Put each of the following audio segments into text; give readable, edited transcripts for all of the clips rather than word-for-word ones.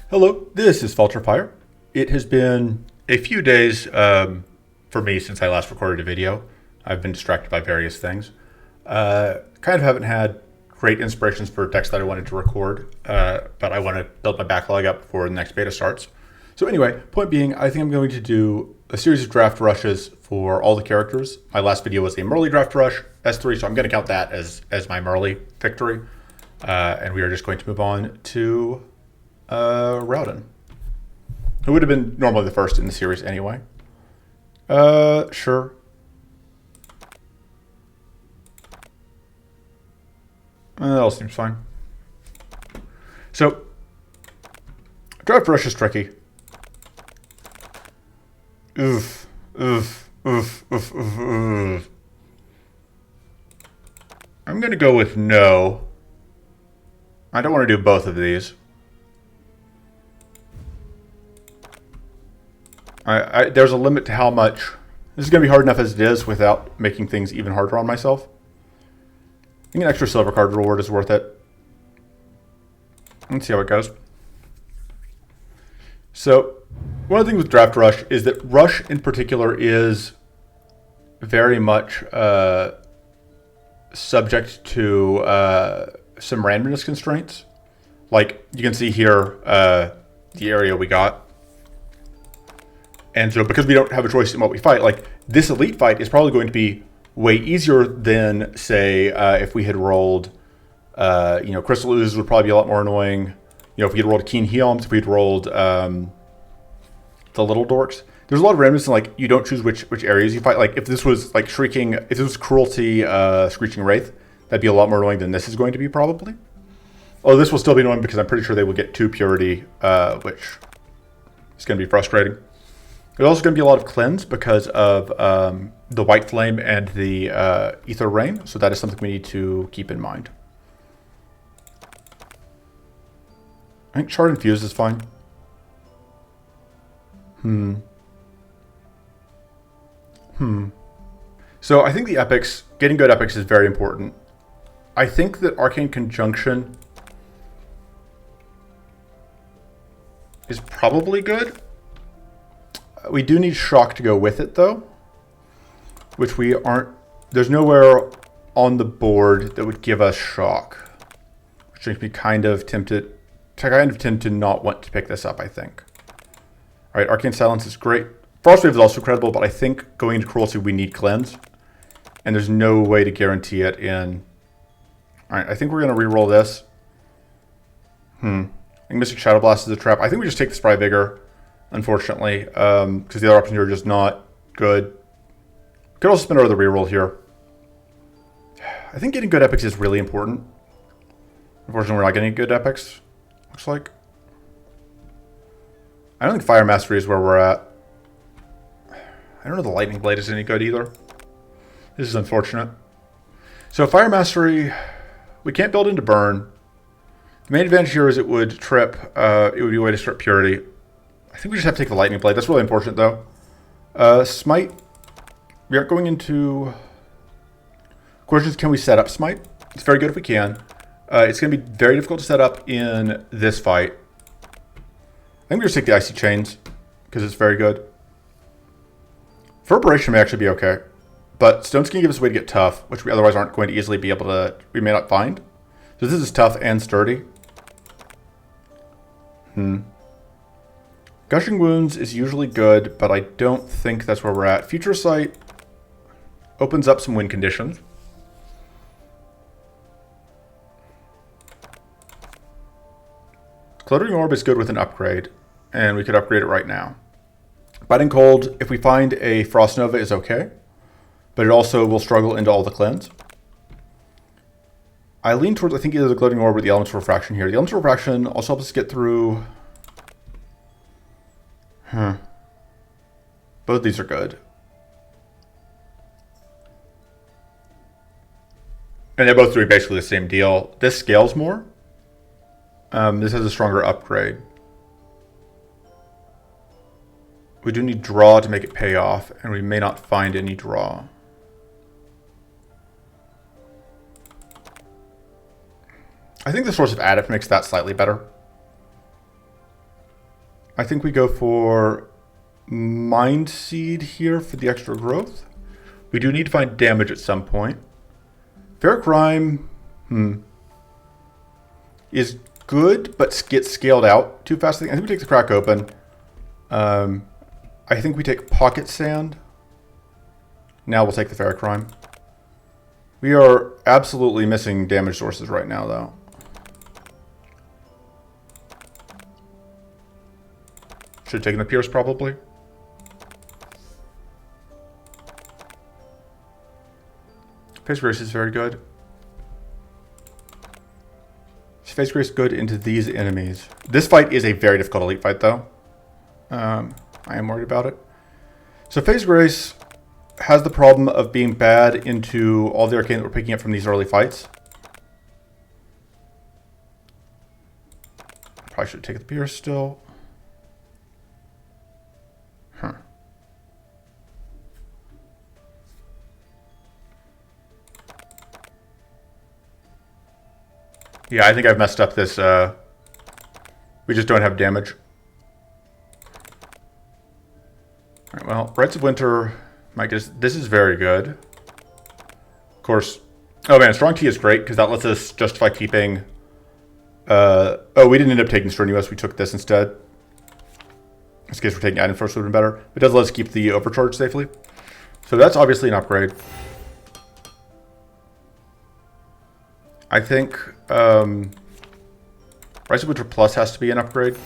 Hello, this is Falterfire. It has been a few days for me since I last recorded a video. I've been distracted by various things. Kind of haven't had great inspirations for decks that I wanted to record, but I want to build my backlog up before the next beta starts. So anyway, point being, I think I'm going to do a series of draft rushes for all the characters. My last video was a Merle draft rush, S3, so I'm going to count that as my Merle victory. And we are just going to move on to Raodan, who would have been normally the first in the series anyway. Sure. That all seems fine. So, draft rush is tricky. Oof, oof, oof, oof, oof, oof. I'm going to go with no. I don't want to do both of these. There's a limit to how much. This is going to be hard enough as it is without making things even harder on myself. I think an extra silver card reward is worth it. Let's see how it goes. So, one of the things with Draft Rush is that Rush in particular is very much subject to some randomness constraints. Like, you can see here the area we got. And so because we don't have a choice in what we fight, like this elite fight is probably going to be way easier than, say, if we had rolled, Crystal Ooze would probably be a lot more annoying. You know, if we had rolled Keen Helms, if we had rolled the Little Dorks. There's a lot of randomness in, like, you don't choose which areas you fight. Like, if this was, like, Shrieking, if this was Cruelty, Screeching Wraith, that'd be a lot more annoying than this is going to be, probably. Oh, this will still be annoying because I'm pretty sure they will get 2 Purity, which is going to be frustrating. There's also going to be a lot of cleanse because of the White Flame and the Ether Rain, so that is something we need to keep in mind. I think Shard Infused is fine. So I think the epics, getting good epics is very important. I think that Arcane Conjunction is probably good. We do need Shock to go with it, though, which we aren't. There's nowhere on the board that would give us Shock, which makes me kind of tempted. I kind of tend to not want to pick this up, I think. All right, Arcane Silence is great. Frostwave is also credible, but I think going into Cruelty we need Cleanse, and there's no way to guarantee it in. All right, I think we're going to re-roll this. I think Mystic Shadow Blast is a trap. I think we just take the Spry Vigor, unfortunately, because the other options are just not good. Could also spin over the reroll here. I think getting good epics is really important. Unfortunately, we're not getting good epics, looks like. I don't think Fire Mastery is where we're at. I don't know the Lightning Blade is any good either. This is unfortunate. So Fire Mastery, we can't build into Burn. The main advantage here is it would trip, it would be a way to strip Purity. I think we just have to take the Lightning Blade. That's really unfortunate, though. Smite. We aren't going into questions. Can we set up Smite? It's very good if we can. It's going to be very difficult to set up in this fight. I think we just take the Icy Chains because it's very good. Ferberation may actually be okay, but Stone's going to give us a way to get tough, which we otherwise aren't going to easily be able to. We may not find. So this is tough and sturdy. Gushing Wounds is usually good, but I don't think that's where we're at. Future Sight opens up some win conditions. Cluttering Orb is good with an upgrade, and we could upgrade it right now. Biting Cold, if we find a Frost Nova, is okay, but it also will struggle into all the cleanse. I lean towards, I think, either the Gloating Orb or the Elemental Refraction here. The Elemental Refraction also helps us get through. Both these are good. And they're both doing basically the same deal. This scales more. This has a stronger upgrade. We do need draw to make it pay off, and we may not find any draw. I think the Source of Adept makes that slightly better. I think we go for Mind Seed here for the extra growth. We do need to find damage at some point. Fair Crime is good, but gets scaled out too fast. I think we take the Crack Open. I think we take Pocket Sand. Now we'll take the Fair Crime. We are absolutely missing damage sources right now, though. Should have taken the Pierce, probably. Face Grace is very good. Face Grace good into these enemies. This fight is a very difficult elite fight, though. I am worried about it. So Face Grace has the problem of being bad into all the arcane that we're picking up from these early fights. Probably should have taken the Pierce still. Huh. Yeah, I think I've messed up this. We just don't have damage. All right, well, Rites of Winter, might just, this is very good. Of course, oh man, Strong Tea is great because that lets us justify keeping, oh, we didn't end up taking Strenuous, we took this instead. In this case, we're taking Item First would have been better. It does let us keep the Overcharge safely. So that's obviously an upgrade. I think Rise of Winter Plus has to be an upgrade.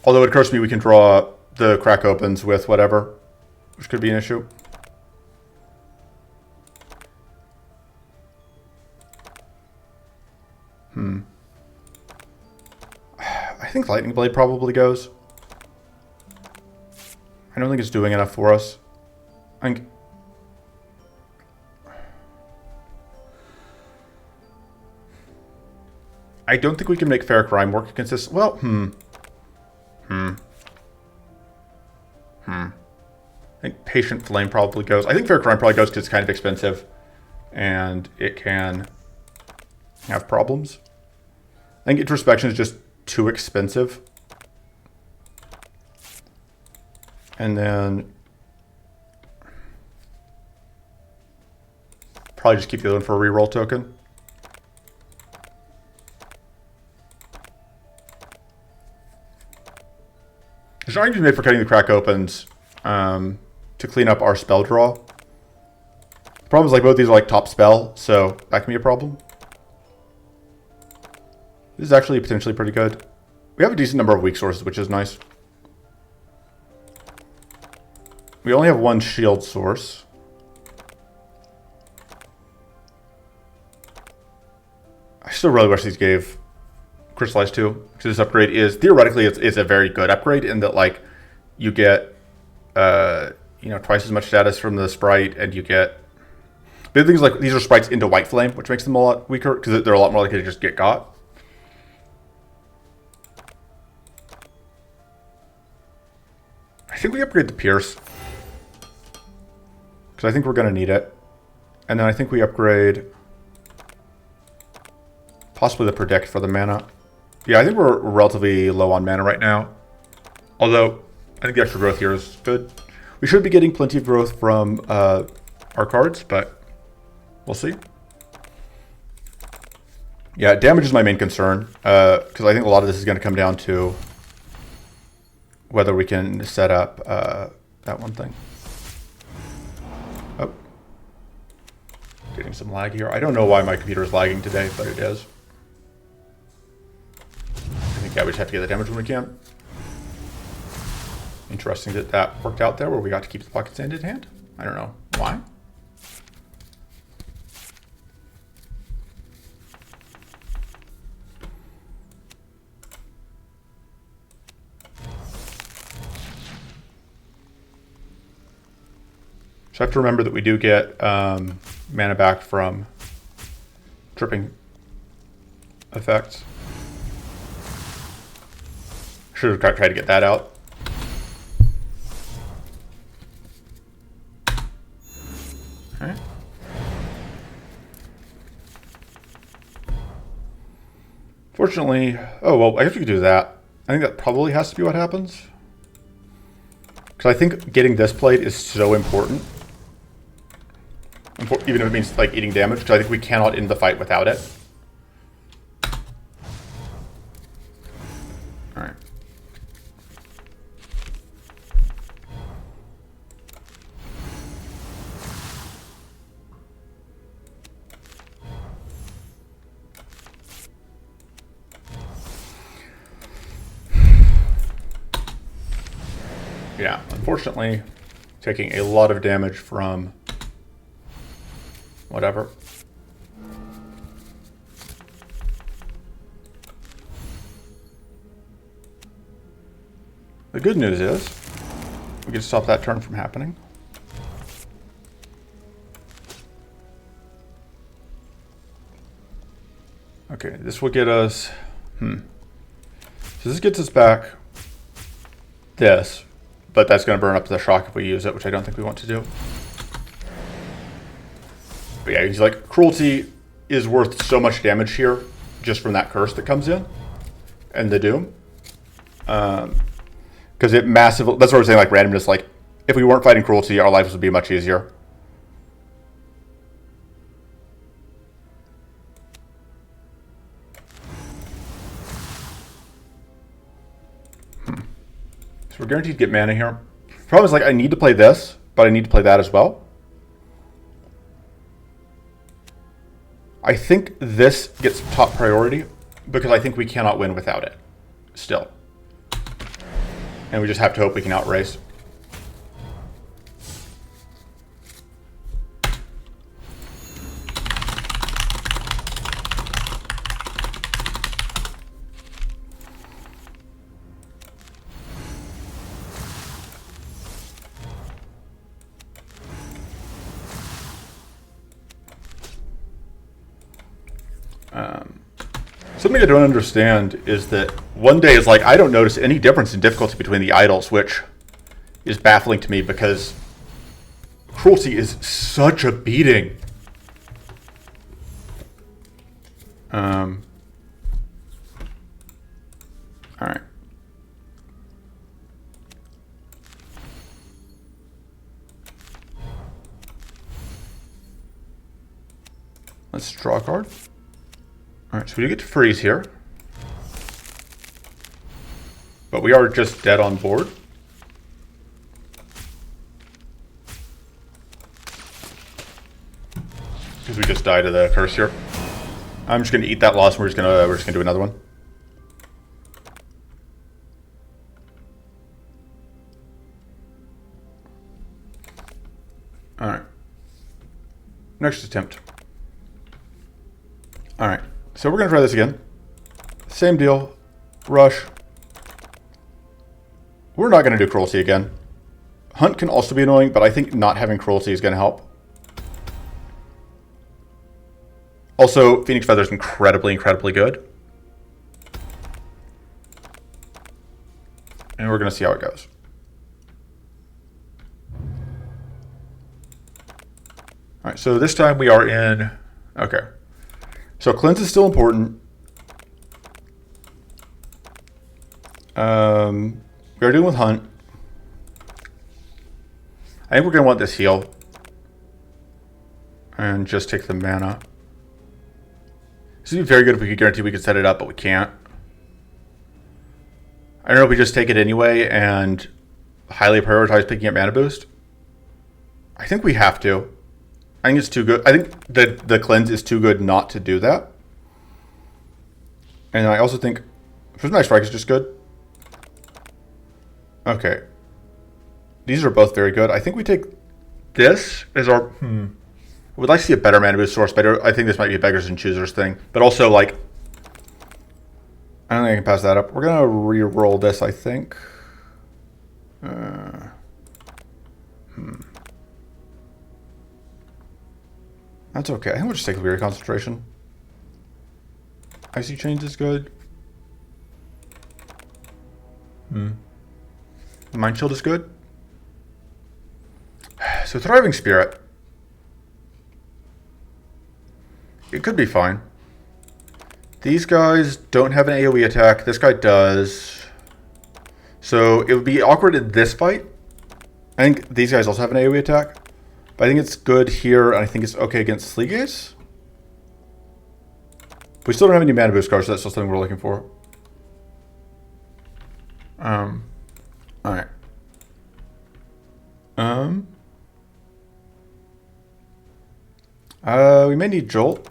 Although it occurs to me we can draw the Crack Opens with whatever, which could be an issue. I think Lightning Blade probably goes. I don't think it's doing enough for us. I don't think we can make Fair Crime work consistent. Well, I think Patient Flame probably goes. I think Fair Crime probably goes because it's kind of expensive. And it can have problems. I think Introspection is just too expensive. And then probably just keep the other one for a reroll token. There's an argument to be made for cutting the Crack Opens to clean up our spell draw. The problem is like both these are like top spell, so that can be a problem. This is actually potentially pretty good. We have a decent number of weak sources, which is nice. We only have one shield source. I still really wish these gave Crystallized too, because this upgrade is theoretically it's a very good upgrade in that like you get you know, twice as much status from the sprite, and you get the things like these are sprites into White Flame, which makes them a lot weaker because they're a lot more likely to just get got. I think we upgrade the Pierce because I think we're going to need it, and then I think we upgrade possibly the Predict for the mana. Yeah, I think we're relatively low on mana right now, although I think the extra growth here is good. We should be getting plenty of growth from our cards, but we'll see. Yeah, damage is my main concern because I think a lot of this is going to come down to whether we can set up that one thing. Oh. Getting some lag here. I don't know why my computer is lagging today, but it is. I think, yeah, we just have to get the damage when we can. Interesting that that worked out there where we got to keep the Pocket Sand in hand. I don't know why. So I have to remember that we do get mana back from tripping effects. Should have tried to get that out. Okay. Fortunately, oh, well, I guess we could do that. I think that probably has to be what happens. Because I think getting this plate is so important. Even if it means, like, eating damage, because I think we cannot end the fight without it. Alright. Yeah, unfortunately, taking a lot of damage from whatever. The good news is we can stop that turn from happening. Okay, this will get us... So this gets us back this, but that's going to burn up the shock if we use it, which I don't think we want to do. But yeah, he's like, Cruelty is worth so much damage here just from that curse that comes in and the Doom. Because it massively, that's what we're saying, like randomness, like if we weren't fighting Cruelty, our lives would be much easier. So we're guaranteed to get mana here. Problem is, like, I need to play this, but I need to play that as well. I think this gets top priority because I think we cannot win without it still. And we just have to hope we can outrace. Something I don't understand is that one day is like, I don't notice any difference in difficulty between the idols, which is baffling to me because Cruelty is such a beating. All right. Let's draw a card. All right, so we do get to freeze here. But we are just dead on board. Because we just died to the curse here. I'm just gonna eat that loss and we're just gonna do another one. All right. Next attempt. All right. So we're going to try this again. Same deal. Rush. We're not going to do Cruelty again. Hunt can also be annoying, but I think not having Cruelty is going to help. Also, Phoenix Feather is incredibly, incredibly good. And we're going to see how it goes. All right, so this time we are in... Okay. So Cleanse is still important. We are dealing with Hunt. I think we're going to want this heal. And just take the mana. This would be very good if we could guarantee we could set it up, but we can't. I don't know if we just take it anyway and highly prioritize picking up mana boost. I think we have to. I think it's too good. I think that the Cleanse is too good not to do that. And I also think Prismatic Strike is just good. Okay. These are both very good. I think we take this as our... I would like to see a better mana boost source, but I think this might be a beggars and choosers thing. But also, like... I don't think I can pass that up. We're going to re-roll this, I think. That's okay. I think we'll just take a Weary Concentration. Icy Chains is good. Mind Shield is good. So Thriving Spirit. It could be fine. These guys don't have an AoE attack. This guy does. So it would be awkward in this fight. I think these guys also have an AoE attack. But I think it's good here, and I think it's okay against Sleegaze. We still don't have any mana boost cards, so that's still something we're looking for. Alright. We may need Jolt.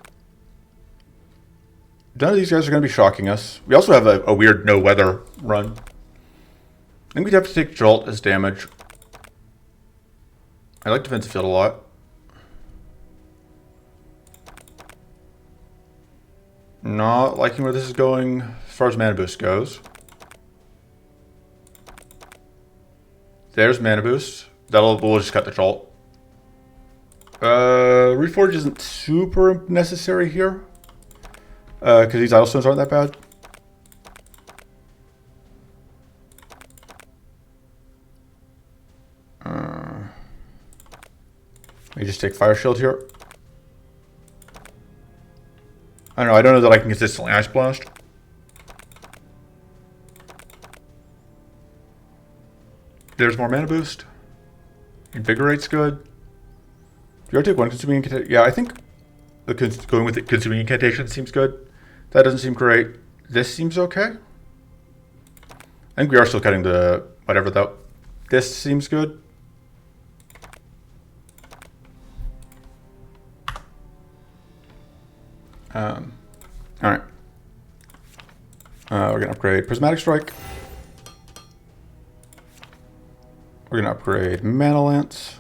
None of these guys are going to be shocking us. We also have a weird no-weather run. I think we'd have to take Jolt as damage. I like Defensive Field a lot. Not liking where this is going as far as mana boost goes. There's mana boost. We'll just cut the Jolt. Reforge isn't super necessary here. Because these Idle Stones aren't that bad. Let me just take Fire Shield here. I don't know that I can consistently Ice Blast. There's more mana boost. Invigorate's good. Do you ever take one consuming incantation? Yeah, I think going with the consuming incantation seems good. That doesn't seem great. This seems okay. I think we are still cutting the whatever though. This seems good. Alright. We're going to upgrade Prismatic Strike. We're going to upgrade Mana Lance.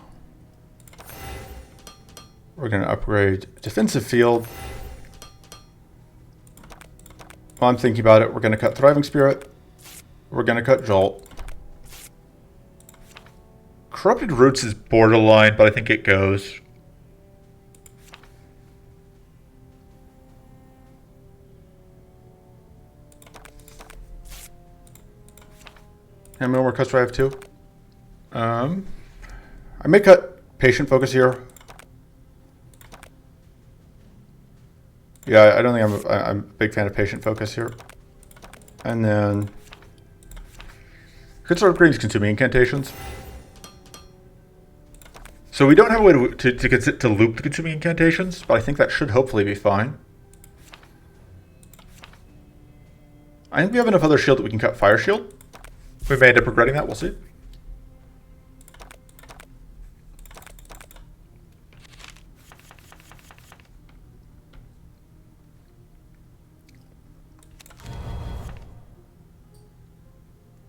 We're going to upgrade Defensive Field. While I'm thinking about it, we're going to cut Thriving Spirit. We're going to cut Jolt. Corrupted Roots is borderline, but I think it goes. How many more cuts do I have too? I may cut Patient Focus here. Yeah, I don't think I'm a big fan of Patient Focus here. And then could start upgrading consuming incantations. So we don't have a way to loop the consuming incantations, but I think that should hopefully be fine. I think we have enough other shield that we can cut Fire Shield. We may end up regretting that, we'll see.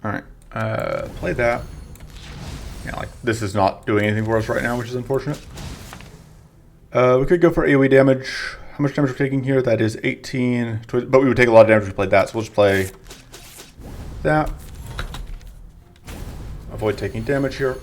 Alright, play that. Yeah, like, this is not doing anything for us right now, which is unfortunate. We could go for AoE damage. How much damage we're taking here? That is 18, but we would take a lot of damage if we played that, so we'll just play that. Avoid taking damage here.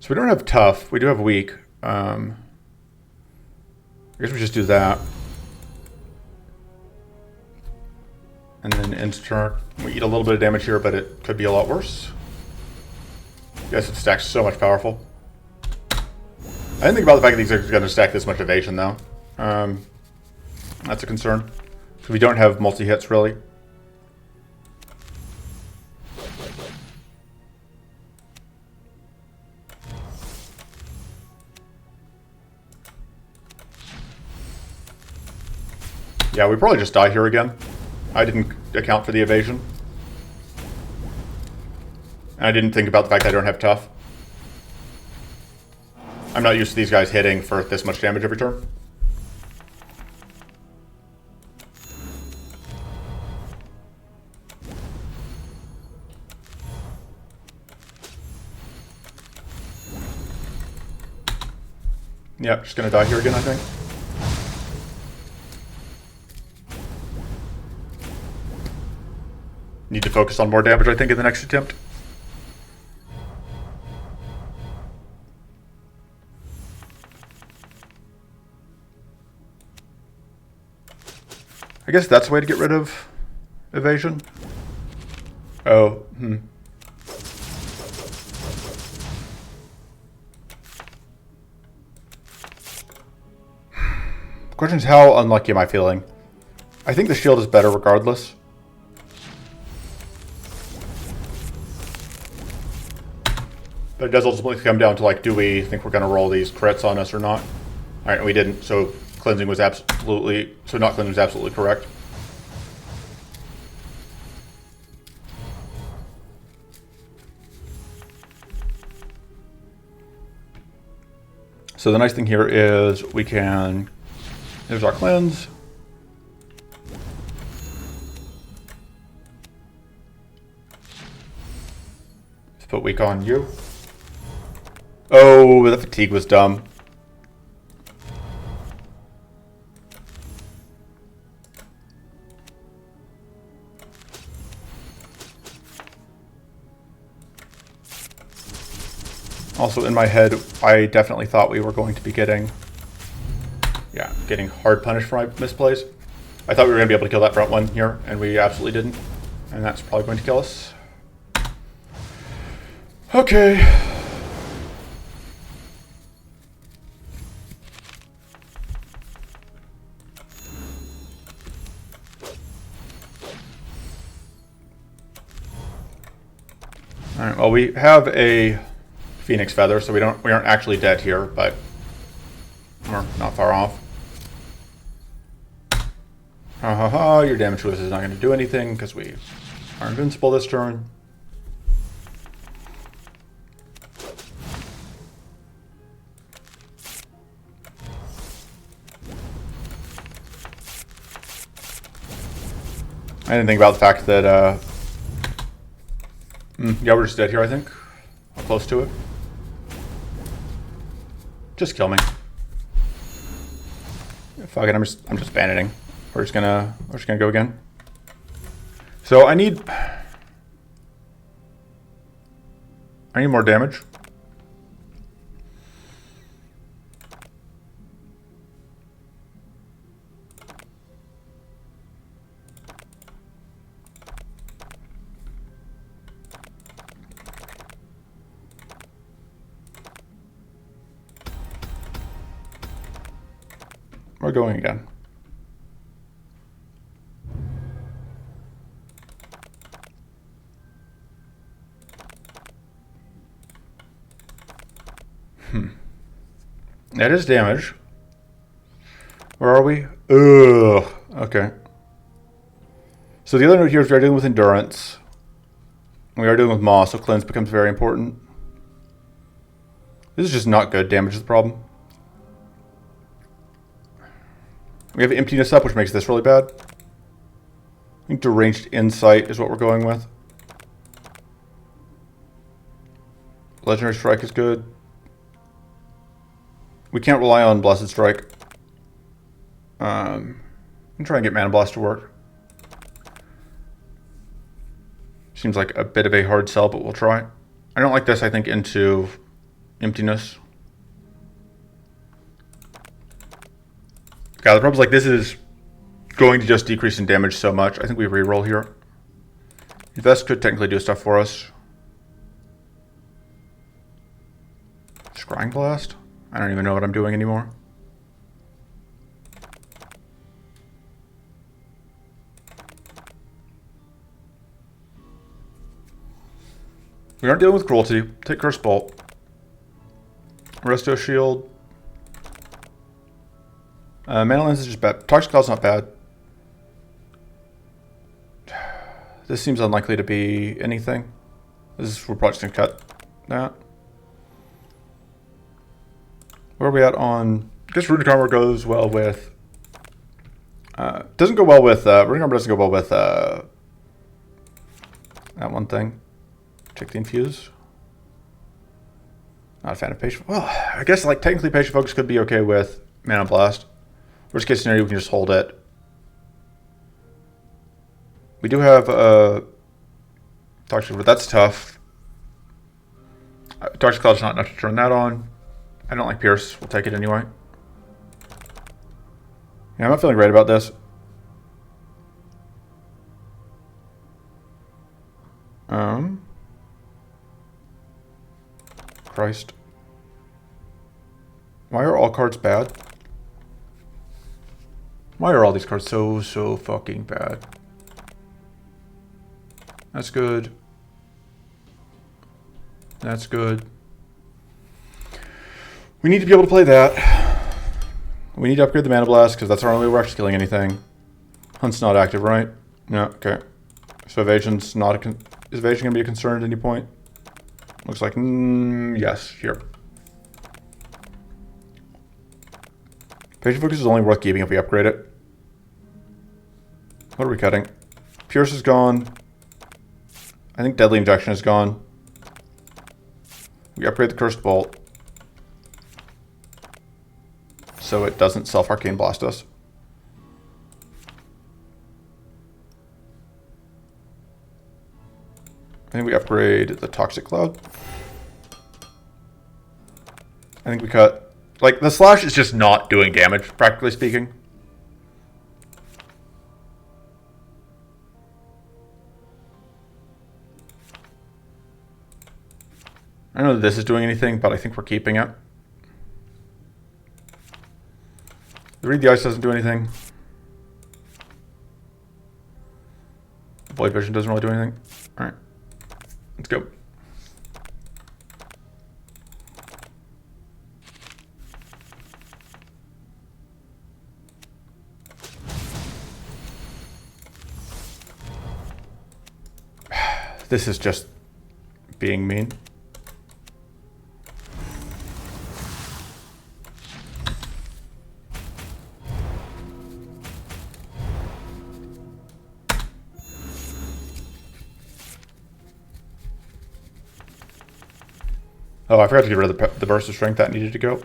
So we don't have tough. We do have weak. I guess we just do that. And then end turn. We eat a little bit of damage here, but it could be a lot worse. Yes, it stacks so much powerful. I didn't think about the fact that these are going to stack this much evasion, though. That's a concern. So we don't have multi-hits, really. Yeah, we probably just die here again. I didn't account for the evasion. And I didn't think about the fact that I don't have tough. I'm not used to these guys hitting for this much damage every turn. Yep, just gonna die here again, I think. Need to focus on more damage, I think, in the next attempt. I guess that's the way to get rid of evasion. Oh, Question is, how unlucky am I feeling? I think the shield is better regardless. But it does ultimately come down to, like, do we think we're going to roll these crits on us or not? Alright, we didn't, so cleansing was absolutely... So not cleansing was absolutely correct. So the nice thing here is we can... There's our cleanse. Let's put weak on you. Oh, the fatigue was dumb. Also, in my head, I definitely thought we were going to be getting hard punished for my misplays. I thought we were going to be able to kill that front one here, and we absolutely didn't. And that's probably going to kill us. Okay. Alright, well, we have a Phoenix Feather, so we aren't actually dead here, but we're not far off. Ha ha ha, your damage to us is not going to do anything because we are invincible this turn. I didn't think about the fact that, yeah, we're just dead here, I think. Or close to it. Just kill me. Fuck it, I'm just banditting. We're just gonna go again. So I need more damage. We're going again. That is damage. Where are we? Ugh. Okay. So the other note here is we are dealing with endurance. We are dealing with moss, so cleanse becomes very important. This is just not good. Damage is the problem. We have emptiness up, which makes this really bad. I think deranged insight is what we're going with. Legendary strike is good. We can't rely on blessed strike. I'm trying to get mana blast to work. Seems like a bit of a hard sell, but we'll try. I don't like this, I think, into emptiness. God, the problem is, like, this is going to just decrease in damage so much. I think we reroll here. Invest could technically do stuff for us. Scrying Blast? I don't even know what I'm doing anymore. We aren't dealing with cruelty. Take Curse Bolt. Resto Shield. Mana Lens is just bad. Toxic Cloud's not bad. This seems unlikely to be anything. We're probably just going to cut that. Where are we at on... I guess Runic Armor goes well with... doesn't go well with... Runic Armor doesn't go well with... that one thing. Check the Infuse. Not a fan of Patient... Well, I guess, like, technically Patient Focus could be okay with Mana Blast. Worst case scenario, we can just hold it. We do have Toxic, but that's tough. Toxic Cloud's not enough to turn that on. I don't like Pierce. We'll take it anyway. Yeah, I'm not feeling great about this. Christ. Why are all cards bad? Why are all these cards so fucking bad? That's good. That's good. We need to be able to play that. We need to upgrade the Mana Blast because that's our only way we're actually killing anything. Hunt's not active, right? No, okay. So evasion's not a is evasion going to be a concern at any point? Looks like, yes, here. Evasion Focus is only worth keeping if we upgrade it. What are we cutting? Pierce is gone. I think Deadly Injection is gone. We upgrade the Cursed Bolt. So it doesn't self-arcane blast us. I think we upgrade the Toxic Cloud. I think we cut... Like, the slash is just not doing damage, practically speaking. I don't know that this is doing anything, but I think we're keeping it. The Read the Ice doesn't do anything. Void Vision doesn't really do anything. Alright. Let's go. This is just being mean. Oh, I forgot to get rid of the burst of strength that needed to go.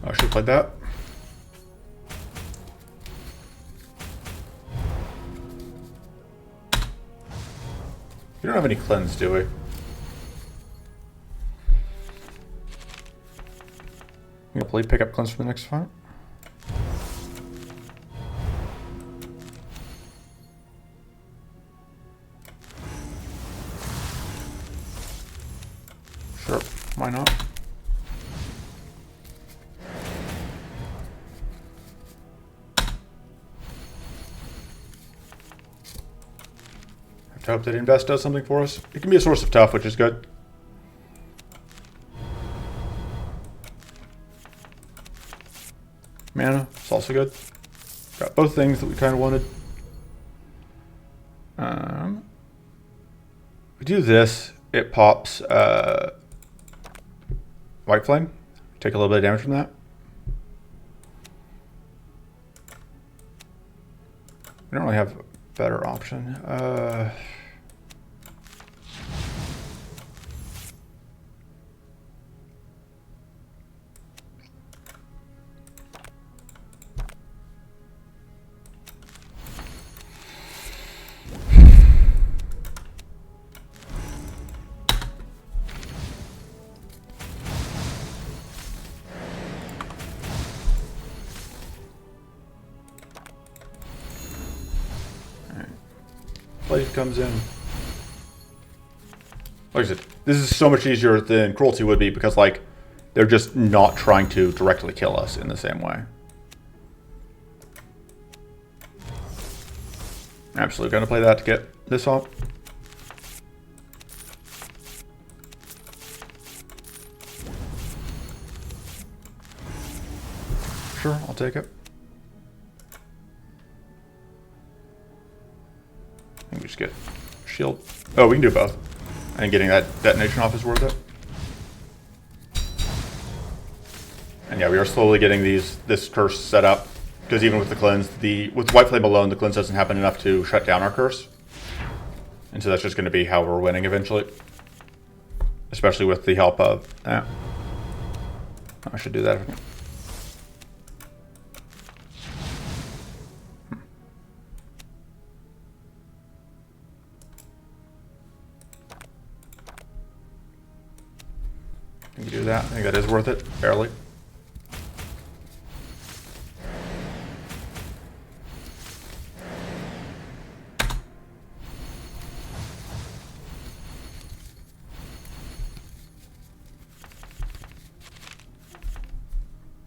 I should have played that. We don't have any cleanse, do we? I'm gonna play pick up cleanse for the next fight. Sure, why not? I hope that Invest does something for us. It can be a source of tough, which is good. Mana, it's also good. Got both things that we kind of wanted. We do this, it pops White Flame. Take a little bit of damage from that. We don't really have a better option. Blade comes in. Like I said, this is so much easier than Cruelty would be because, like, they're just not trying to directly kill us in the same way. Absolutely gonna play that to get this off. Sure, I'll take it. We just get shield. Oh, we can do both. And getting that detonation off is worth it. And yeah, we are slowly getting this curse set up. Because even with the cleanse, with White Flame alone, the cleanse doesn't happen enough to shut down our curse. And so that's just going to be how we're winning eventually. Especially with the help of that. I should do that. that. I think that is worth it, barely.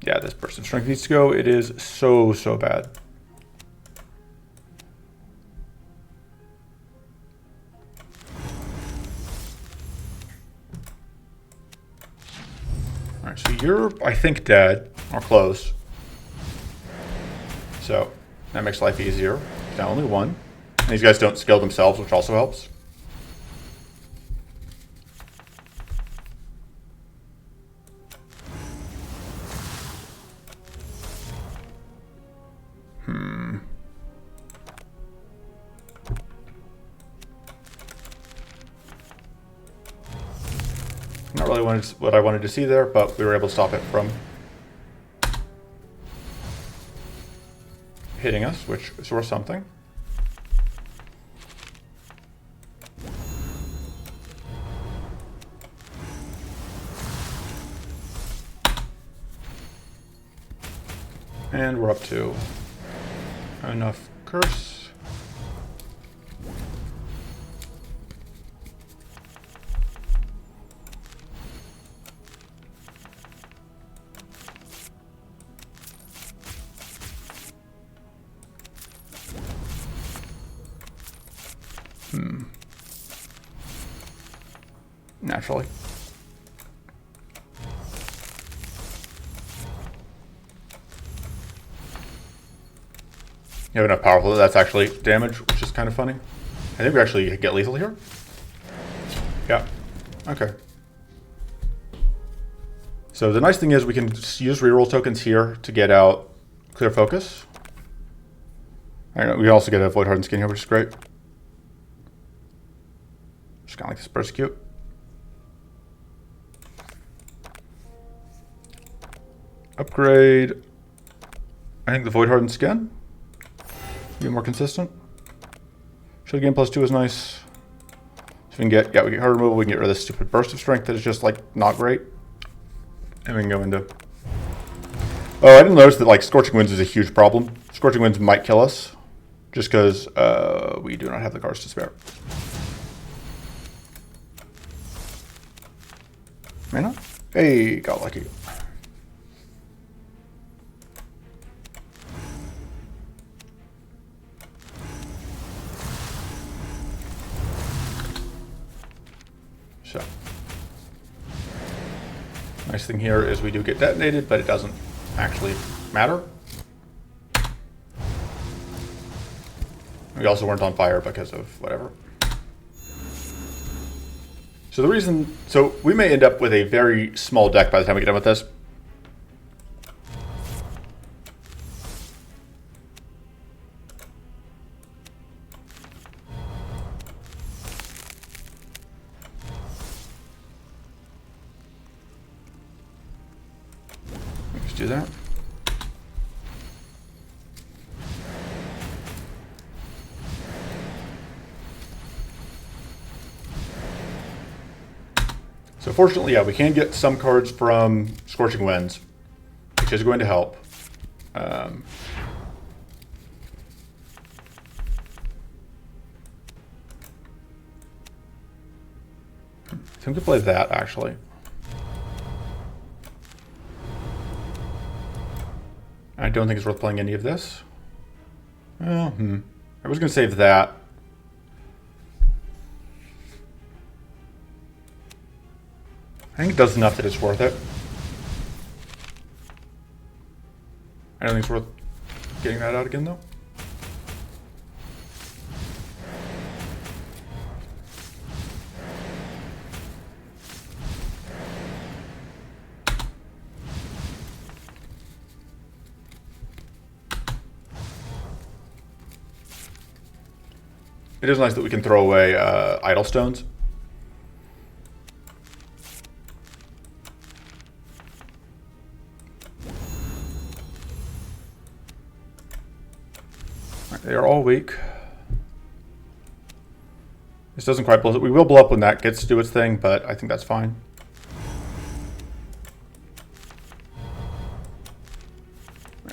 Yeah, this person's strength needs to go. It is so, so bad. All right, so you're, I think, dead or close. So that makes life easier. Now only one. And these guys don't skill themselves, which also helps. Not really what I wanted to see there, but we were able to stop it from hitting us, which is worth something. And we're up to enough curse. Naturally. You have enough powerful that's actually damage, which is kind of funny. I think we actually get lethal here. Yeah. Okay. So the nice thing is we can use reroll tokens here to get out clear focus. I know we also get a void hardened skin here, which is great. Just kind of like this persecute. Upgrade. I think the void hardened skin. Be more consistent. Shield gain +2 is nice. So we can get, we get hard removal, we can get rid of this stupid burst of strength that is just like not great. And we can go into... Oh, I didn't notice that like Scorching Winds is a huge problem. Scorching Winds might kill us just because we do not have the cards to spare. Mana? Hey, got lucky. So, nice thing here is we do get detonated, but it doesn't actually matter. We also weren't on fire because of whatever. So the reason, so we may end up with a very small deck by the time we get done with this. Let's do that. So fortunately, yeah, we can get some cards from Scorching Winds, which is going to help. I think we play that, actually. I don't think it's worth playing any of this. Well, I was going to save that. I think it does enough that it's worth it. I don't think it's worth getting that out again, though. It is nice that we can throw away idle stones. They are all weak. This doesn't quite blow. We will blow up when that gets to do its thing, but I think that's fine.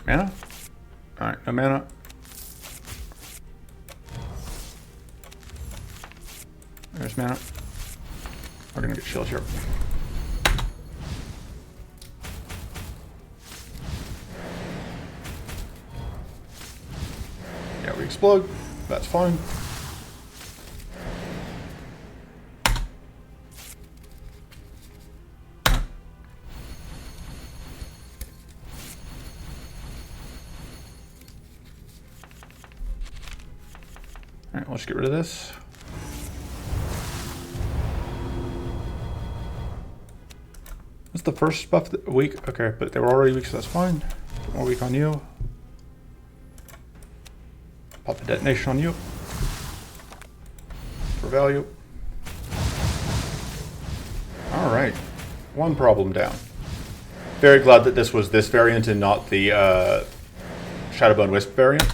Mana? Alright, no mana. There's mana. We're gonna get shield here. Yeah, we explode. That's fine. Alright, let's get rid of this. That's the first buff week. Okay, but they were already weak, so that's fine. Put more weak on you. Pop a detonation on you. For value. Alright. One problem down. Very glad that this was this variant and not the Shadowbone Wisp variant.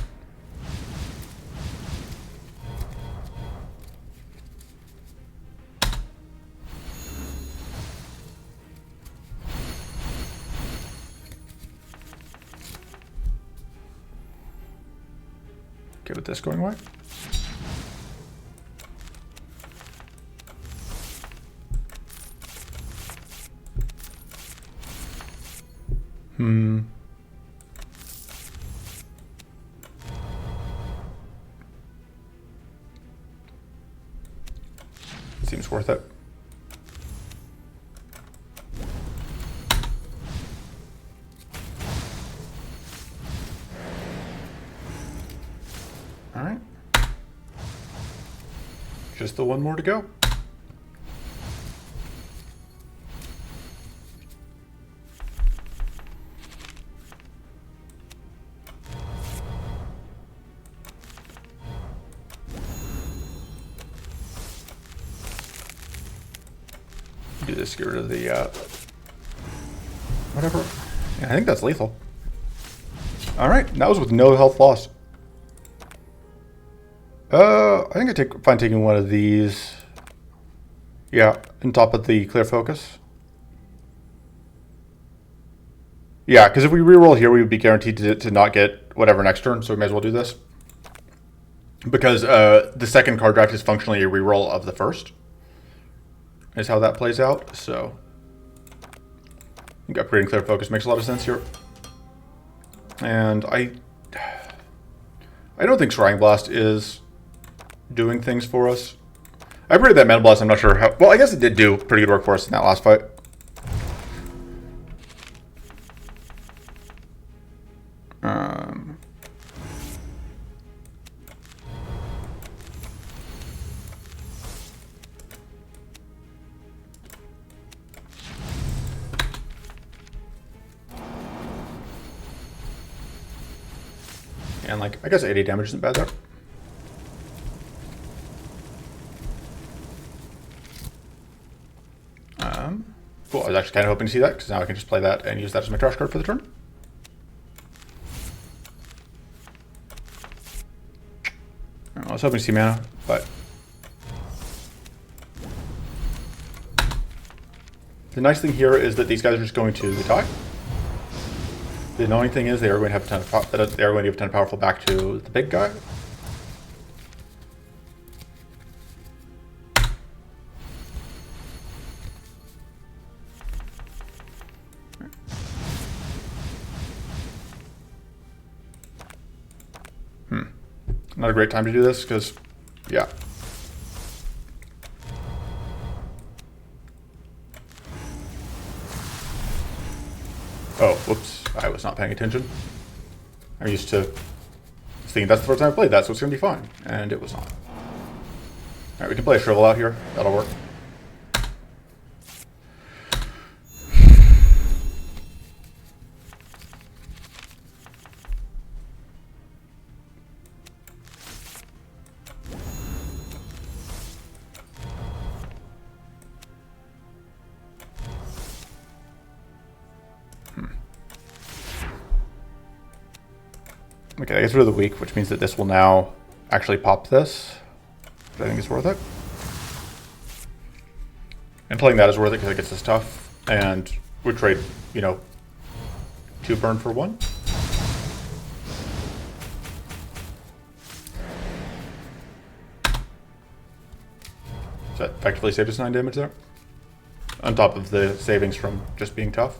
Okay, with this going away. Seems worth it. All right. Just the one more to go. Do this, get rid of the, whatever. Yeah, I think that's lethal. All right, that was with no health loss. I think I find taking one of these. Yeah, on top of the clear focus. Yeah, because if we reroll here, we would be guaranteed to not get whatever next turn, so we may as well do this. Because the second card draft is functionally a reroll of the first. Is how that plays out, so I think upgrading clear focus makes a lot of sense here. And I don't think Scrying Blast is doing things for us. I upgraded that Mana Blast, I'm not sure how well, I guess it did do pretty good work for us in that last fight. And like, I guess 80 damage isn't bad there. Cool, I was actually kind of hoping to see that, because now I can just play that and use that as my trash card for the turn. I was hoping to see mana, but the nice thing here is that these guys are just going to die. The annoying thing is they are going to have a ton of they are going to give a ton of powerful back to the big guy. Not a great time to do this because, yeah. Oh, whoops. I was not paying attention. I'm used to thinking that's the first time I played that, so it's going to be fine. And it was not. Alright, we can play a Shrivel out here. That'll work. Okay, I get rid of the weak, which means that this will now actually pop this, which I think is worth it. And playing that is worth it because it gets this tough, and we trade, you know, 2 burn for 1. that effectively saved us 9 damage there. On top of the savings from just being tough.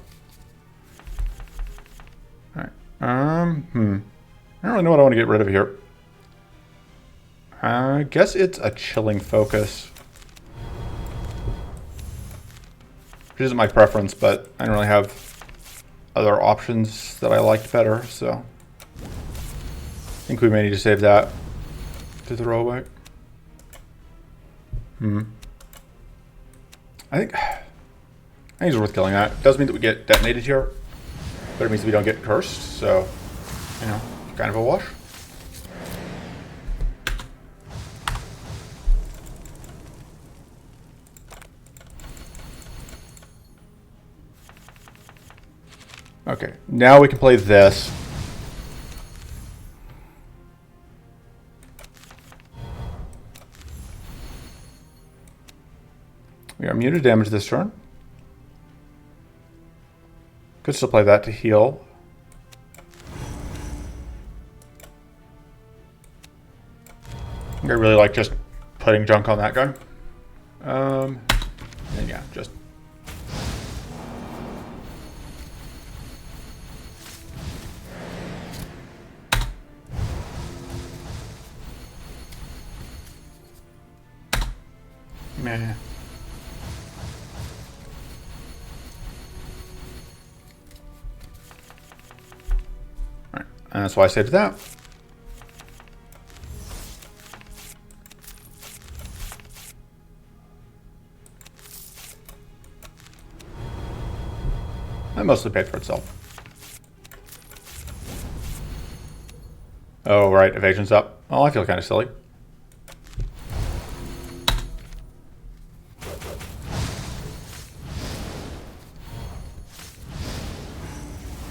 Alright. I don't really know what I want to get rid of here. I guess it's a chilling focus. Which isn't my preference, but I don't really have other options that I liked better, so I think we may need to save that to throw away. I think it's worth killing that. It does mean that we get detonated here, but it means that we don't get cursed, so, you know, kind of a wash. Okay, now we can play this. We are immune to damage this turn. Could still play that to heal. I really like just putting junk on that guy. And yeah, just... meh. Alright, and that's why I saved that. That mostly paid for itself. Oh, right, evasion's up. Oh, I feel kind of silly.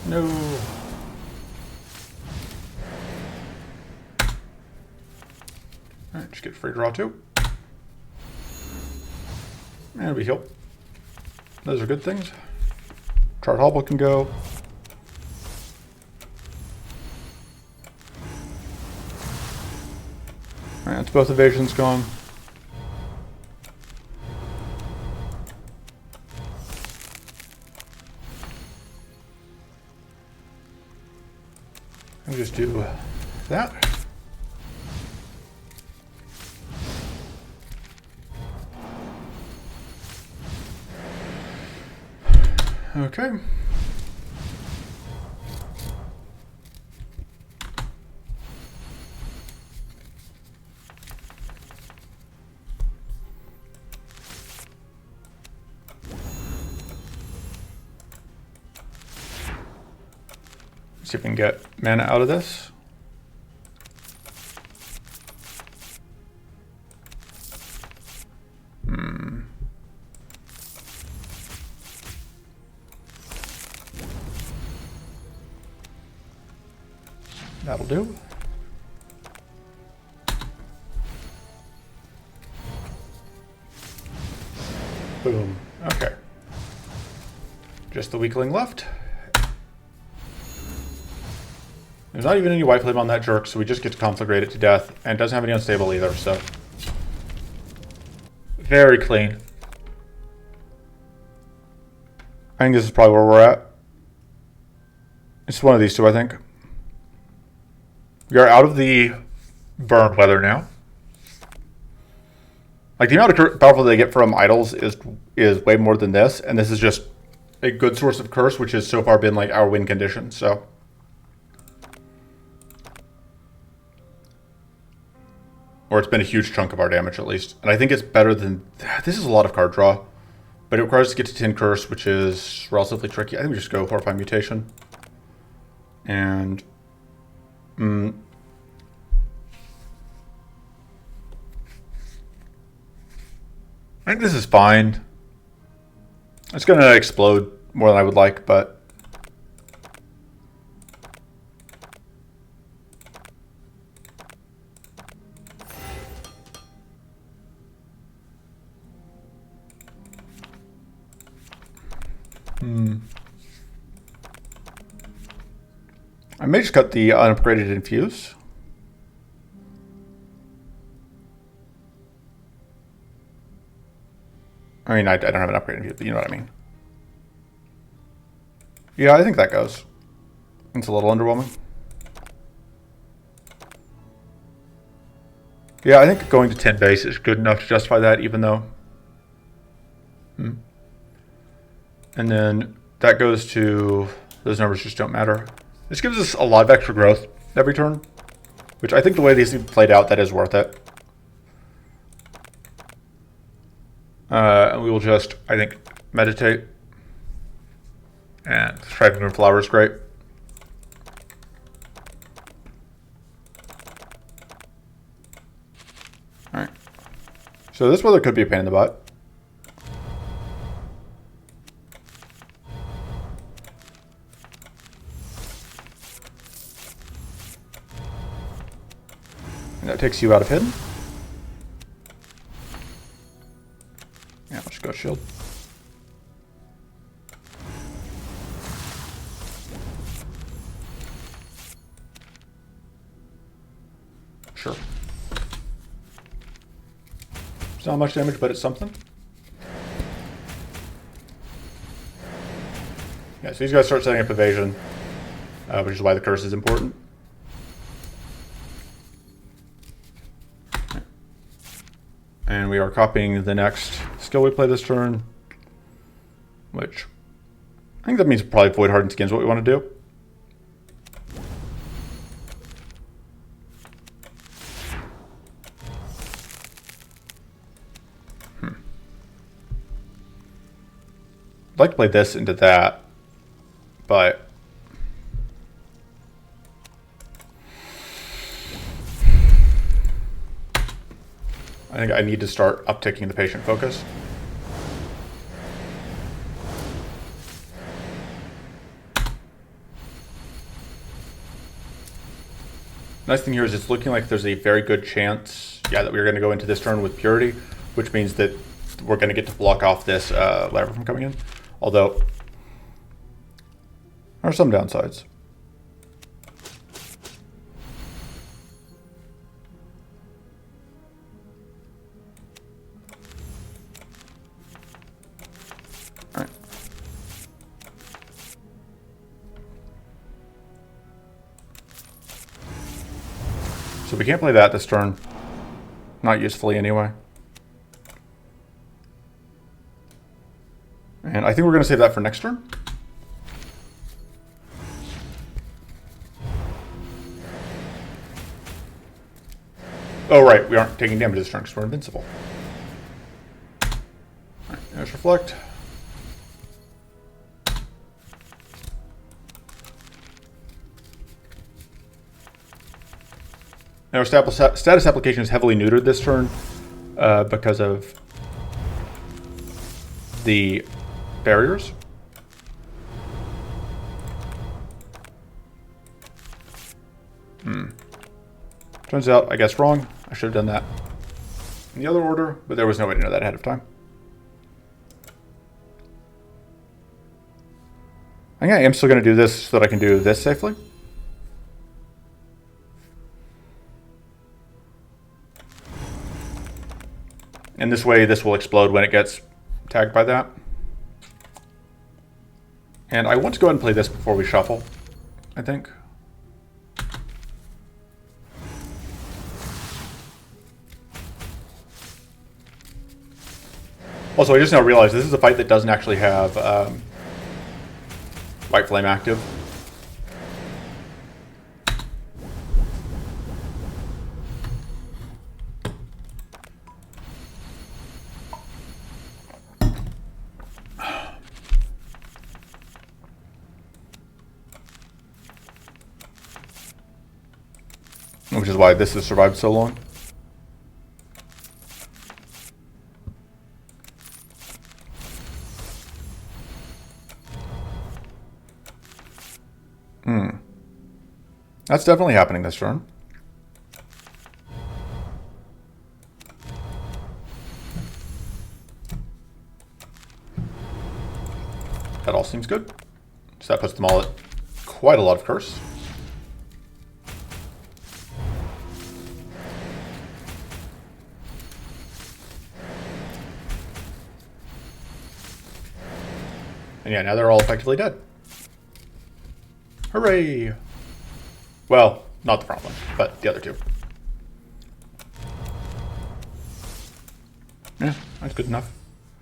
No. Alright, just get free draw too. And we heal. Those are good things. Chart Hobble can go. Alright, that's both evasions gone. I'll just do that. Okay. See if we can get mana out of this. That'll do. Boom. Okay. Just the weakling left. There's not even any white flame on that jerk, so we just get to conflagrate it to death, and it doesn't have any unstable either, so. Very clean. I think this is probably where we're at. It's one of these two, I think. We are out of the burn weather now. Like, the amount of powerful they get from idols is way more than this, and this is just a good source of curse, which has so far been like our win condition, so. Or it's been a huge chunk of our damage, at least. And I think it's better than... This is a lot of card draw. But it requires us to get to 10 Curse, which is relatively tricky. I think we just go Horrifying Mutation. And... I think this is fine. It's going to explode more than I would like, but... I may just cut the unupgraded infuse. I mean, I don't have an upgraded view, but you know what I mean. Yeah, I think that goes. It's a little underwhelming. Yeah, I think going to 10 base is good enough to justify that, even though... And then that goes to... Those numbers just don't matter. This gives us a lot of extra growth every turn, which I think the way these things played out, that is worth it. And we will just, I think, meditate. And Thriving Green Flower is great. Alright. So this weather could be a pain in the butt. And that takes you out of hidden. Yeah, let's go shield. Sure. It's not much damage, but it's something. Yeah, so these guys start setting up evasion, which is why the curse is important. And we are copying the next skill we play this turn, which I think that means probably Void Hardened Skin is what we want to do. I'd like to play this into that, but I think I need to start upticking the patient focus. Nice thing here is it's looking like there's a very good chance, that we're going to go into this turn with Purity, which means that we're going to get to block off this lever from coming in. Although, there are some downsides. All right. So we can't play that this turn. Not usefully anyway. And I think we're going to save that for next turn. Oh, right. We aren't taking damage this turn because we're invincible. All right, there's Reflect. Now our status application is heavily neutered this turn because of the barriers. Turns out, I guess, wrong. I should have done that in the other order, but there was no way to know that ahead of time. I think I am still going to do this so that I can do this safely. And this way, this will explode when it gets tagged by that. And I want to go ahead and play this before we shuffle, I think. Also, I just now realized this is a fight that doesn't actually have White Flame active. Which is why this has survived so long. That's definitely happening this turn. That all seems good. So that puts them all at quite a lot of curse. And yeah, now they're all effectively dead. Hooray! Well, not the front one, but the other two. Yeah, that's good enough.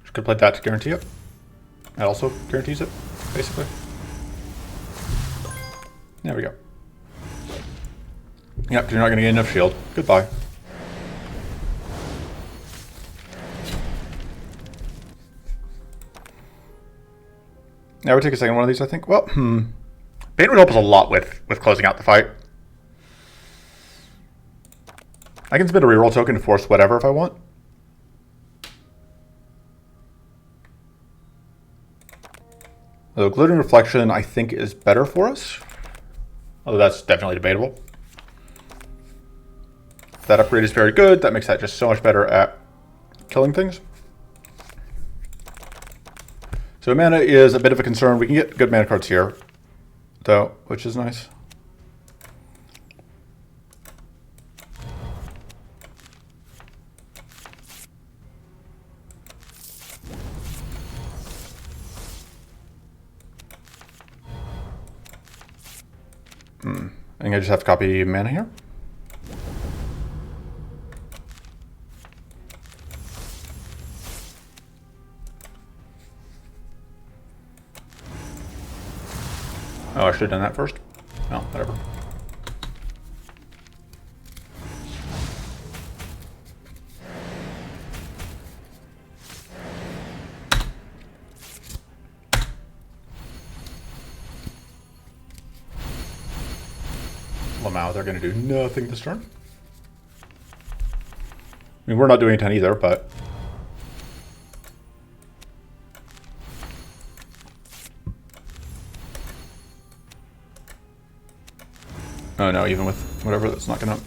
Just could play that to guarantee it. That also guarantees it, basically. There we go. Yep, you're not going to get enough shield. Goodbye. Now we take a second one of these, I think. Well, Bane would help us a lot with closing out the fight. I can spend a reroll token to force whatever if I want. Although Glittering Reflection, I think, is better for us. Although that's definitely debatable. That upgrade is very good. That makes that just so much better at killing things. So mana is a bit of a concern. We can get good mana cards here, though, which is nice. I think I just have to copy mana here. Oh, I should have done that first. Oh, whatever. Lamau, they're going to do nothing this turn. I mean, we're not doing a ton either, but... Oh no, even with whatever, that's not going to...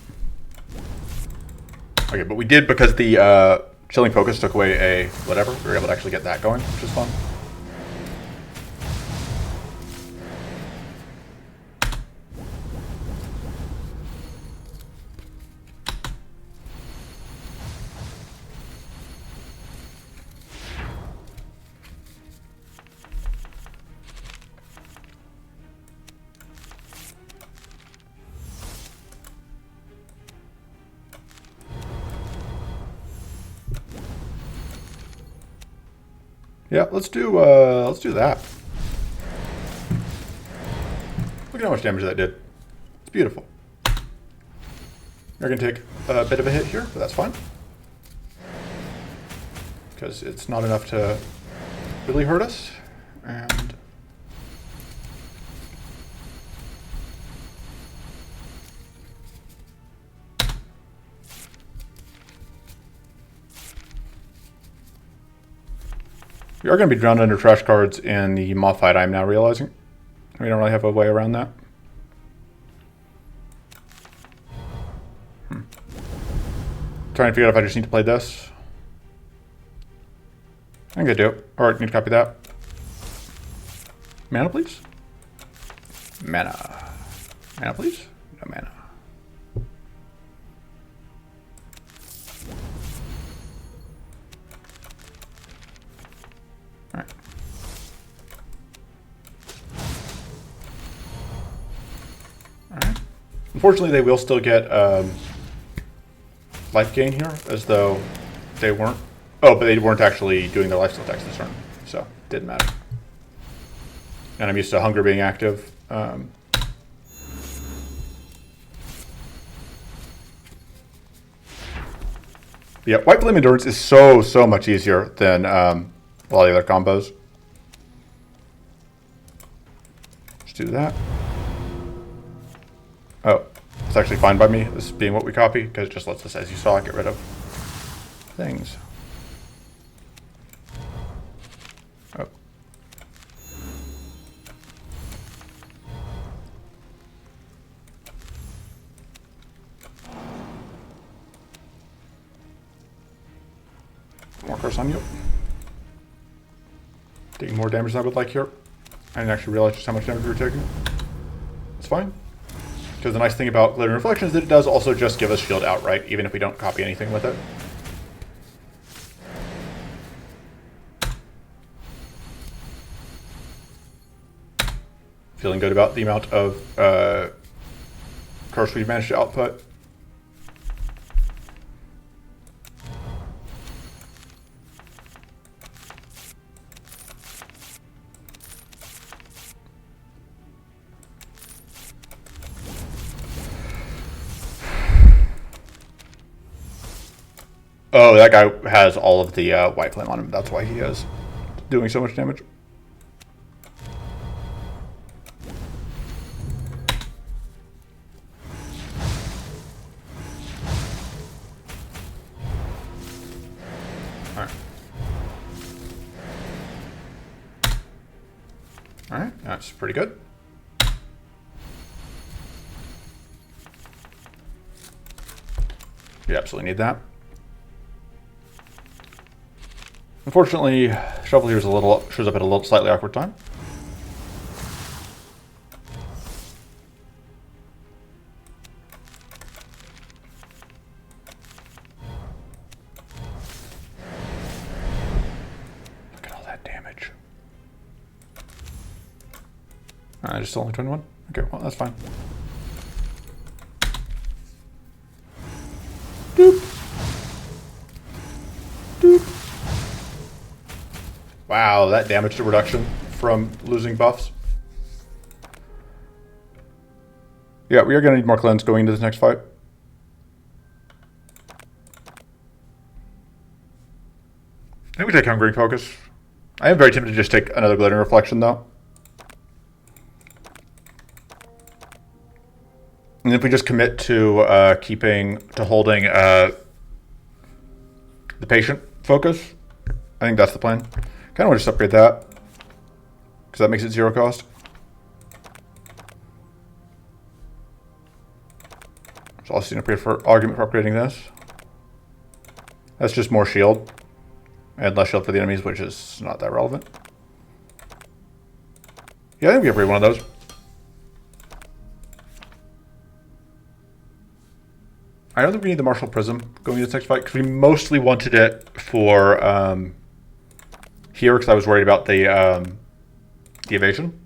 Okay, but we did, because the Chilling Focus took away a whatever, we were able to actually get that going, which is fun. Yeah, let's do that. Look at how much damage that did. It's beautiful. You're gonna take a bit of a hit here, but that's fine. Because it's not enough to really hurt us. And we are going to be drowned under trash cards in the moth fight, I'm now realizing. We don't really have a way around that. Trying to figure out if I just need to play this. I think I do. Alright, need to copy that. Mana, please? Mana. Mana, please? No mana. Alright. Alright. Unfortunately, they will still get life gain here, as though they weren't. Oh, but they weren't actually doing their lifesteal attacks this turn, so it didn't matter. And I'm used to hunger being active. Yeah, White Flame Endurance is so much easier than all the other combos. Let's do that. Oh, it's actually fine by me, this being what we copy, because it just lets us, as you saw, get rid of things. Oh. More curse on you. Taking more damage than I would like here. I didn't actually realize just how much damage we were taking. It's fine. Because the nice thing about Glittering Reflection is that it does also just give us shield outright, even if we don't copy anything with it. Feeling good about the amount of curse we've managed to output. Oh, that guy has all of the white flame on him. That's why he is doing so much damage. Alright, that's pretty good. You absolutely need that. Unfortunately, Shovel here shows up at a little slightly awkward time. Look at all that damage. Just only 21? Okay, well, that's fine. Doop. Doop. Wow, that damage reduction from losing buffs. Yeah, we are going to need more cleanse going into this next fight. I think we take Hungering Focus. I am very tempted to just take another Glittering Reflection, though. And if we just commit to holding the patient focus, I think that's the plan. Kind of want to just upgrade that, because that makes it 0 cost. So I'll see an argument for upgrading this. That's just more shield, and less shield for the enemies, which is not that relevant. Yeah, I think we upgrade one of those. I don't think we need the Martial Prism going into this next fight, because we mostly wanted it for here, because I was worried about the evasion.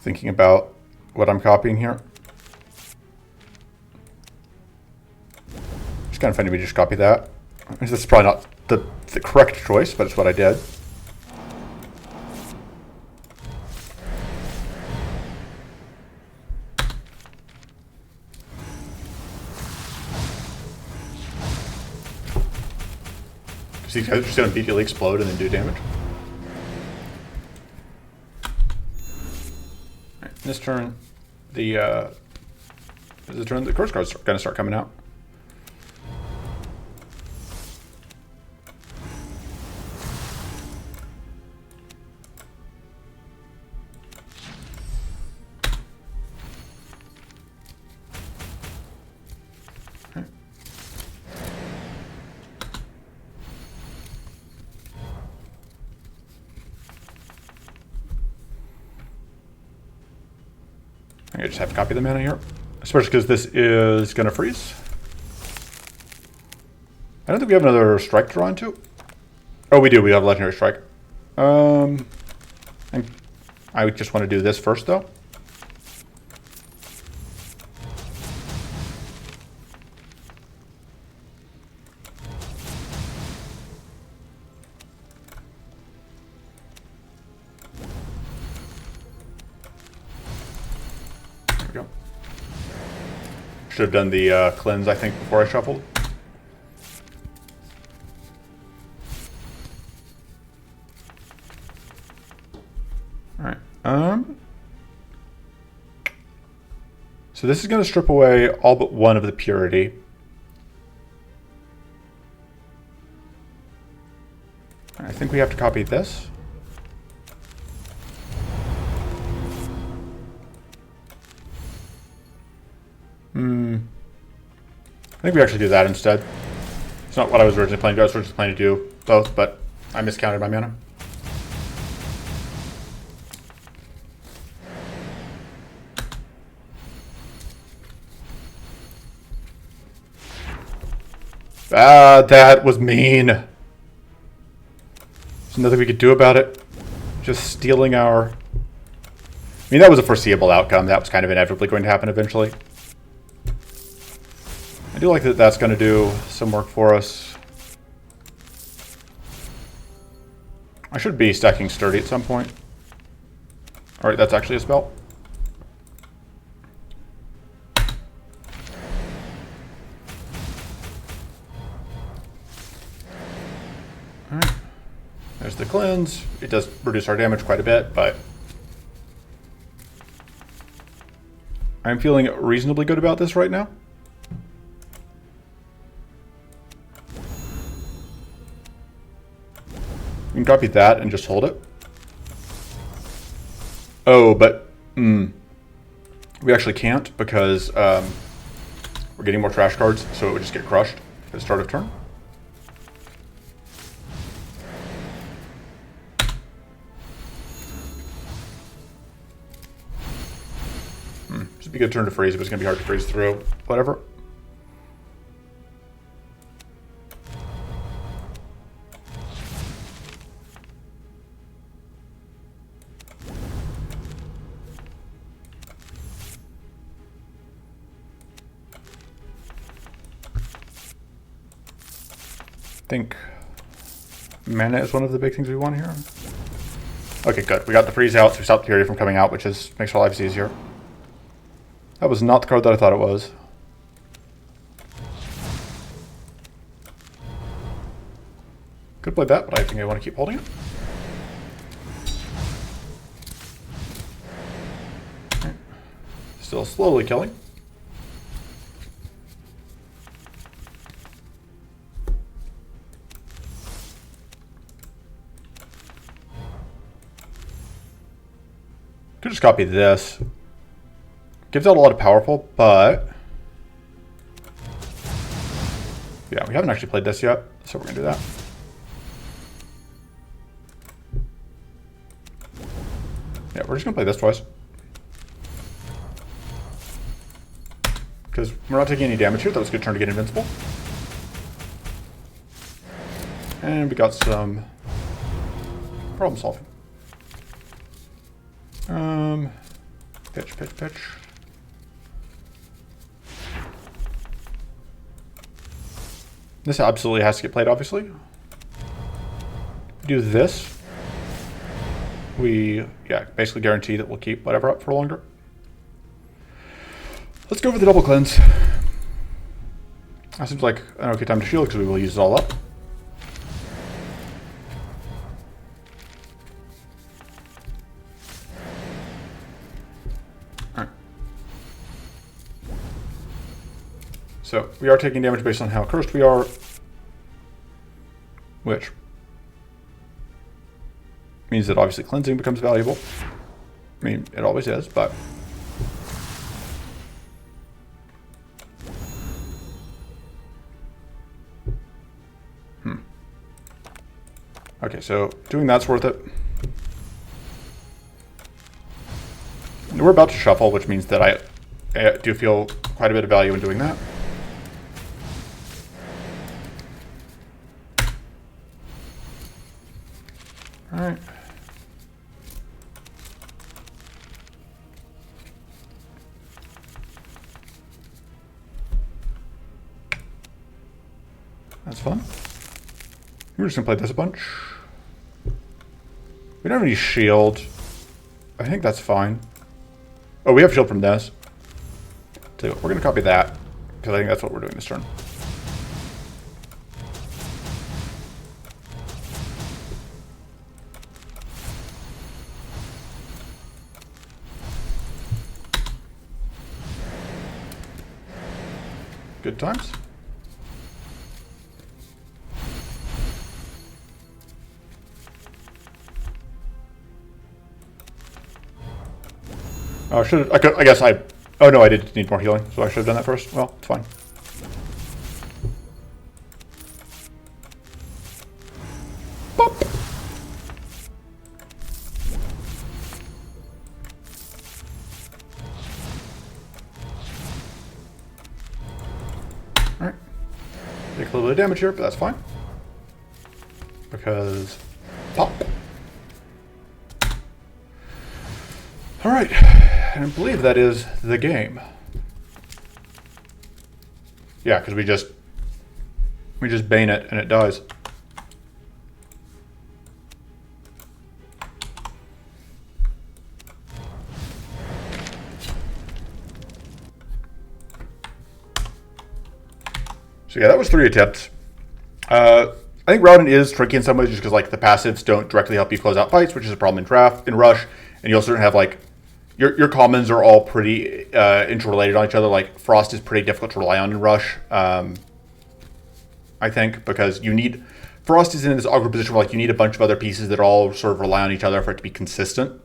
Thinking about what I'm copying here. It's kind of funny to me just copy that. This is probably not the correct choice, but it's what I did. Because these guys are just going to immediately explode and then do damage. Right, this turn, the curse cards are going to start coming out. I just have to copy the mana here, especially because this is going to freeze. I don't think we have another strike to draw into. Oh, we do. We have legendary strike. I just want to do this first, though. Go. Should have done the cleanse, I think, before I shuffled. All right. So this is going to strip away all but one of the purity. I think we have to copy this. I think we actually do that instead. It's not what I was originally planning to do. I was originally planning to do both, but I miscounted my mana. Ah, that was mean. There's nothing we could do about it. Just stealing our... I mean, that was a foreseeable outcome. That was kind of inevitably going to happen eventually. I do like that that's going to do some work for us. I should be stacking sturdy at some point. Alright, that's actually a spell. Alright. There's the cleanse. It does reduce our damage quite a bit, but I'm feeling reasonably good about this right now. We can copy that and just hold it. Oh, but we actually can't because we're getting more trash cards, so it would just get crushed at the start of turn. This would be a good turn to freeze, but it's going to be hard to freeze through. Whatever. I think mana is one of the big things we want here. Okay, good. We got the freeze out, so we stopped the period from coming out, which makes our lives easier. That was not the card that I thought it was. Could play that, but I think I want to keep holding it. Okay. Still slowly killing. Could just copy this. Gives out a lot of powerful, but yeah, we haven't actually played this yet, so we're gonna do that. Yeah, we're just gonna play this twice. Because we're not taking any damage here. That was a good turn to get invincible. And we got some problem solving. Pitch, pitch, pitch. This absolutely has to get played, obviously. Do this. We, yeah, basically guarantee that we'll keep whatever up for longer. Let's go for the double cleanse. That seems like an okay time to shield because we will use it all up. So, we are taking damage based on how cursed we are, which means that obviously cleansing becomes valuable. I mean, it always is, but... Okay, so doing that's worth it. We're about to shuffle, which means that I do feel quite a bit of value in doing that. Alright. That's fun. We're just gonna play this a bunch. We don't have any shield. I think that's fine. Oh, we have shield from this. So we're gonna copy that, because I think that's what we're doing this turn. Good times. Oh, I guess I... Oh no, I did need more healing, so I should have done that first. Well, it's fine. Bop. Alright. Take a little bit of damage here, but that's fine. Because pop. All right, and I believe that is the game. Yeah, because we just bane it and it dies. So yeah, that was 3 attempts. I think Raodan is tricky in some ways just because like the passives don't directly help you close out fights, which is a problem in Rush, and you also have like your commons are all pretty interrelated on each other. Like Frost is pretty difficult to rely on in Rush, I think, because you need Frost is in this awkward position where like you need a bunch of other pieces that all sort of rely on each other for it to be consistent,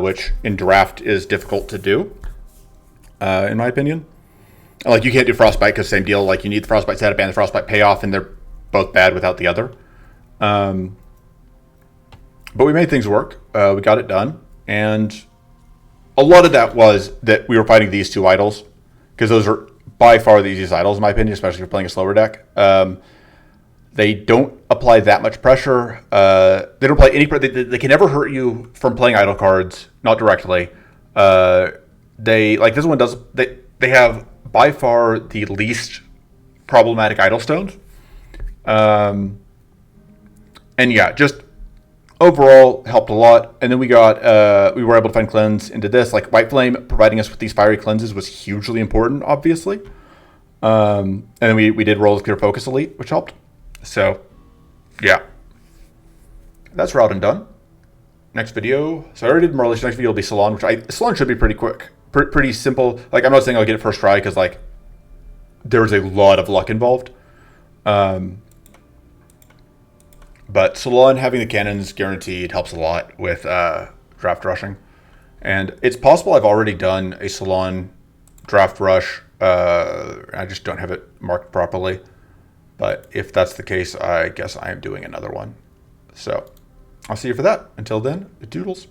which in draft is difficult to do, in my opinion. Like you can't do Frostbite because same deal. Like you need the Frostbite setup and the Frostbite payoff, and they're both bad without the other. But we made things work. We got it done, and a lot of that was that we were fighting these 2 idols because those are by far the easiest idols in my opinion, especially if you're playing a slower deck. They don't apply that much pressure. They don't apply any. They can never hurt you from playing idol cards, not directly. They like this one does. They have by far the least problematic idle stones. And yeah, just overall helped a lot. And then we were able to find cleanse into this. Like White Flame providing us with these fiery cleanses was hugely important, obviously. And then we did roll with Clear Focus Elite, which helped. So yeah, that's Raodan done. Next video. So I already did Merlish. Next video will be Salon, Salon should be pretty quick. Pretty simple. Like I'm not saying I'll get it first try because like there's a lot of luck involved. But Salon having the cannons guaranteed helps a lot with draft rushing. And it's possible I've already done a Salon draft rush. I just don't have it marked properly. But if that's the case, I guess I am doing another one. So I'll see you for that. Until then, doodles.